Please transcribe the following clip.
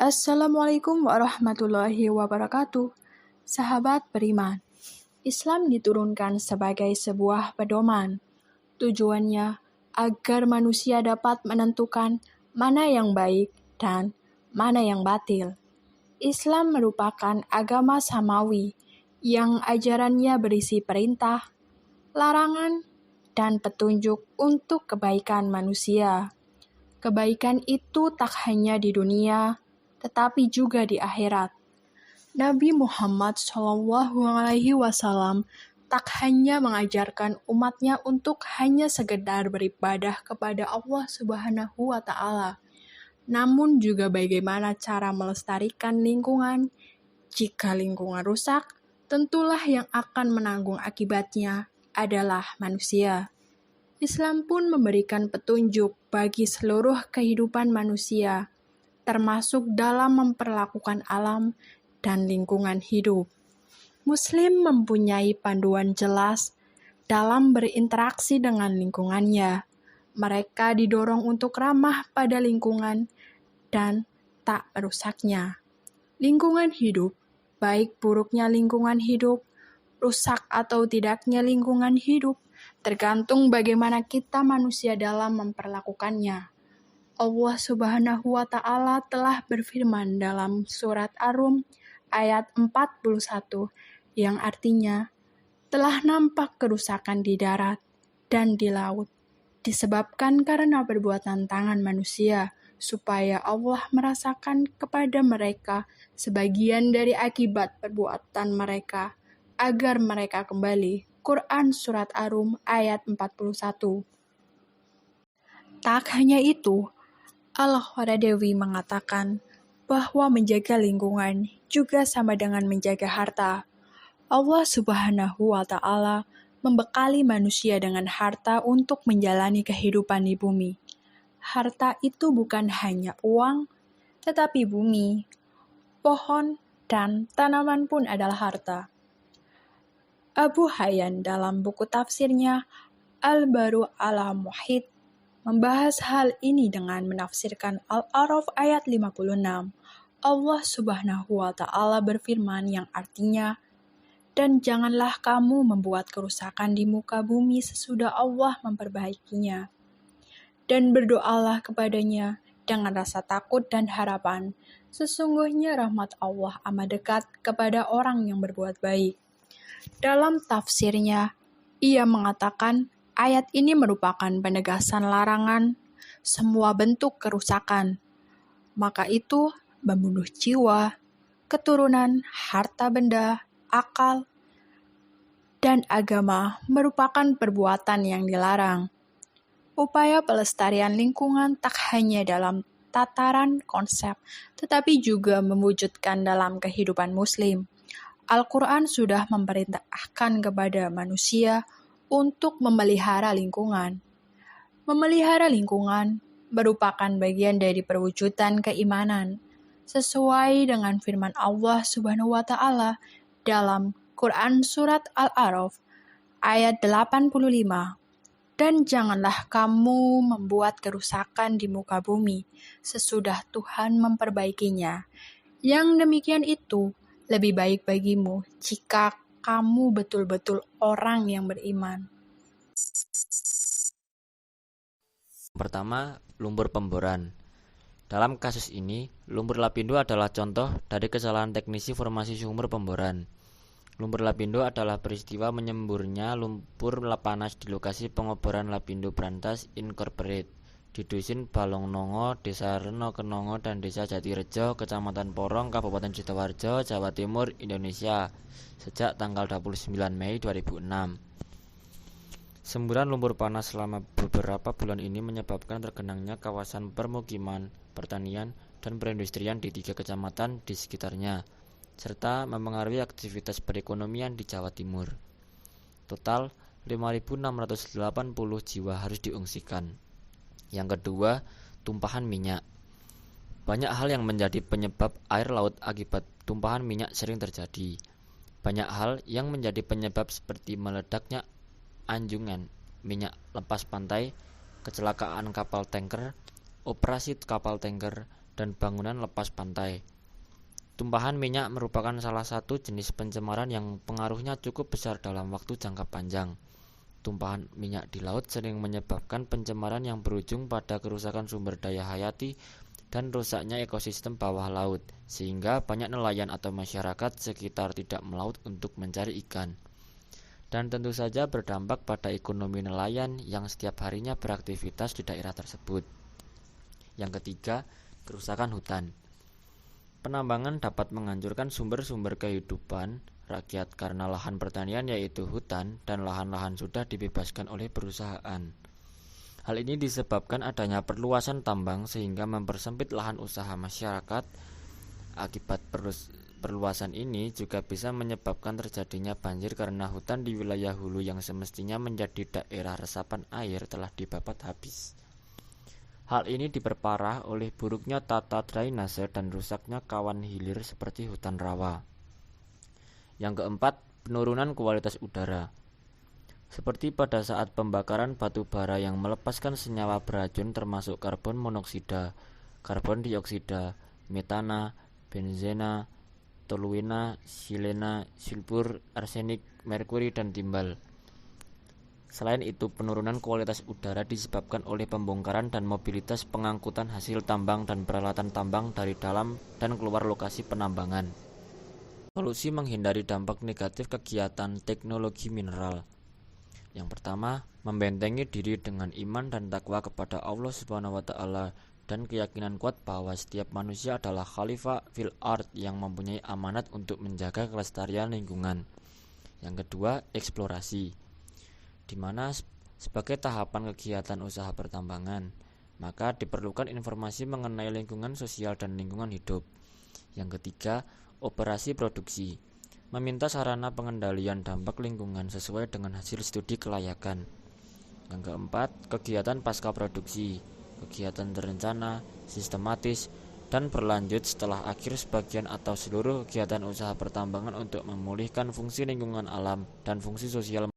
Assalamualaikum warahmatullahi wabarakatuh. Sahabat beriman, Islam diturunkan sebagai sebuah pedoman. Tujuannya agar manusia dapat menentukan mana yang baik dan mana yang batil. Islam merupakan agama samawi yang ajarannya berisi perintah, larangan, dan petunjuk untuk kebaikan manusia. Kebaikan itu tak hanya di dunia, tetapi juga di akhirat. Nabi Muhammad SAW tak hanya mengajarkan umatnya untuk hanya sekedar beribadah kepada Allah Subhanahu wa Ta'ala, namun juga bagaimana cara melestarikan lingkungan. Jika lingkungan rusak, tentulah yang akan menanggung akibatnya adalah manusia. Islam pun memberikan petunjuk bagi seluruh kehidupan manusia, termasuk dalam memperlakukan alam dan lingkungan hidup. Muslim mempunyai panduan jelas dalam berinteraksi dengan lingkungannya. Mereka didorong untuk ramah pada lingkungan dan tak merusaknya. Lingkungan hidup, baik buruknya lingkungan hidup, rusak atau tidaknya lingkungan hidup, tergantung bagaimana kita manusia dalam memperlakukannya. Allah Subhanahu wa Ta'ala telah berfirman dalam surat Ar-Rum ayat 41 yang artinya telah nampak kerusakan di darat dan di laut disebabkan karena perbuatan tangan manusia, supaya Allah merasakan kepada mereka sebagian dari akibat perbuatan mereka agar mereka kembali. Quran surat Ar-Rum ayat 41. Tak hanya itu, Al-Kharadewi mengatakan bahwa menjaga lingkungan juga sama dengan menjaga harta. Allah Subhanahu wa Ta'ala membekali manusia dengan harta untuk menjalani kehidupan di bumi. Harta itu bukan hanya uang, tetapi bumi, pohon, dan tanaman pun adalah harta. Abu Hayyan dalam buku tafsirnya Al-Baru ala Muhit membahas hal ini dengan menafsirkan Al-A'raf ayat 56. Allah Subhanahu wa Ta'ala berfirman yang artinya, "Dan janganlah kamu membuat kerusakan di muka bumi sesudah Allah memperbaikinya. Dan berdoalah kepadanya dengan rasa takut dan harapan. Sesungguhnya rahmat Allah amat dekat kepada orang yang berbuat baik." Dalam tafsirnya, ia mengatakan ayat ini merupakan penegasan larangan semua bentuk kerusakan. Maka itu membunuh jiwa, keturunan, harta benda, akal, dan agama merupakan perbuatan yang dilarang. Upaya pelestarian lingkungan tak hanya dalam tataran konsep, tetapi juga mewujudkan dalam kehidupan Muslim. Al-Quran sudah memerintahkan kepada manusia untuk memelihara lingkungan. Memelihara lingkungan merupakan bagian dari perwujudan keimanan, sesuai dengan firman Allah Subhanahu wa Ta'ala dalam Quran surat Al-A'raf ayat 85. Dan janganlah kamu membuat kerusakan di muka bumi sesudah Tuhan memperbaikinya. Yang demikian itu lebih baik bagimu jika kamu betul-betul orang yang beriman. Pertama, lumpur pemboran. Dalam kasus ini, lumpur lapindo adalah contoh dari kesalahan teknisi formasi sumur pemboran. Lumpur lapindo adalah peristiwa menyemburnya lumpur panas di lokasi pengeboran Lapindo Brantas Incorporate di Dusun Balongnongo, Desa Reno Kenongo, dan Desa Jatirejo, Kecamatan Porong, Kabupaten Sidoarjo, Jawa Timur, Indonesia, sejak tanggal 29 Mei 2006. Semburan lumpur panas selama beberapa bulan ini menyebabkan tergenangnya kawasan permukiman, pertanian, dan perindustrian di 3 kecamatan di sekitarnya, serta mempengaruhi aktivitas perekonomian di Jawa Timur. Total 5.680 jiwa harus diungsikan. Yang kedua, tumpahan minyak. Banyak hal yang menjadi penyebab air laut akibat tumpahan minyak sering terjadi. Banyak hal yang menjadi penyebab seperti meledaknya anjungan minyak lepas pantai, kecelakaan kapal tanker, operasi kapal tanker, dan bangunan lepas pantai. Tumpahan minyak merupakan salah satu jenis pencemaran yang pengaruhnya cukup besar dalam waktu jangka panjang. Tumpahan minyak di laut sering menyebabkan pencemaran yang berujung pada kerusakan sumber daya hayati dan rusaknya ekosistem bawah laut, sehingga banyak nelayan atau masyarakat sekitar tidak melaut untuk mencari ikan. Dan tentu saja berdampak pada ekonomi nelayan yang setiap harinya beraktivitas di daerah tersebut. Yang ketiga, kerusakan hutan. Penambangan dapat menghancurkan sumber-sumber kehidupan rakyat karena lahan pertanian yaitu hutan dan lahan-lahan sudah dibebaskan oleh perusahaan. Hal ini disebabkan adanya perluasan tambang sehingga mempersempit lahan usaha masyarakat. Akibat perluasan ini juga bisa menyebabkan terjadinya banjir karena hutan di wilayah hulu yang semestinya menjadi daerah resapan air telah dibabat habis. Hal ini diperparah oleh buruknya tata drainase dan rusaknya kawan hilir seperti hutan rawa. Yang keempat, penurunan kualitas udara. Seperti pada saat pembakaran batu bara yang melepaskan senyawa beracun termasuk karbon monoksida, karbon dioksida, metana, benzena, toluena, silena, sulfur, arsenik, merkuri, dan timbal. Selain itu, penurunan kualitas udara disebabkan oleh pembongkaran dan mobilitas pengangkutan hasil tambang dan peralatan tambang dari dalam dan keluar lokasi penambangan. Solusi menghindari dampak negatif kegiatan teknologi mineral. Yang pertama, membentengi diri dengan iman dan takwa kepada Allah Subhanahu wa taala dan keyakinan kuat bahwa setiap manusia adalah khalifah fil ard yang mempunyai amanat untuk menjaga kelestarian lingkungan. Yang kedua, eksplorasi, di mana sebagai tahapan kegiatan usaha pertambangan, maka diperlukan informasi mengenai lingkungan sosial dan lingkungan hidup. Yang ketiga, operasi produksi, meminta sarana pengendalian dampak lingkungan sesuai dengan hasil studi kelayakan. Yang keempat, kegiatan pasca produksi, kegiatan terencana, sistematis, dan berlanjut setelah akhir sebagian atau seluruh kegiatan usaha pertambangan untuk memulihkan fungsi lingkungan alam dan fungsi sosial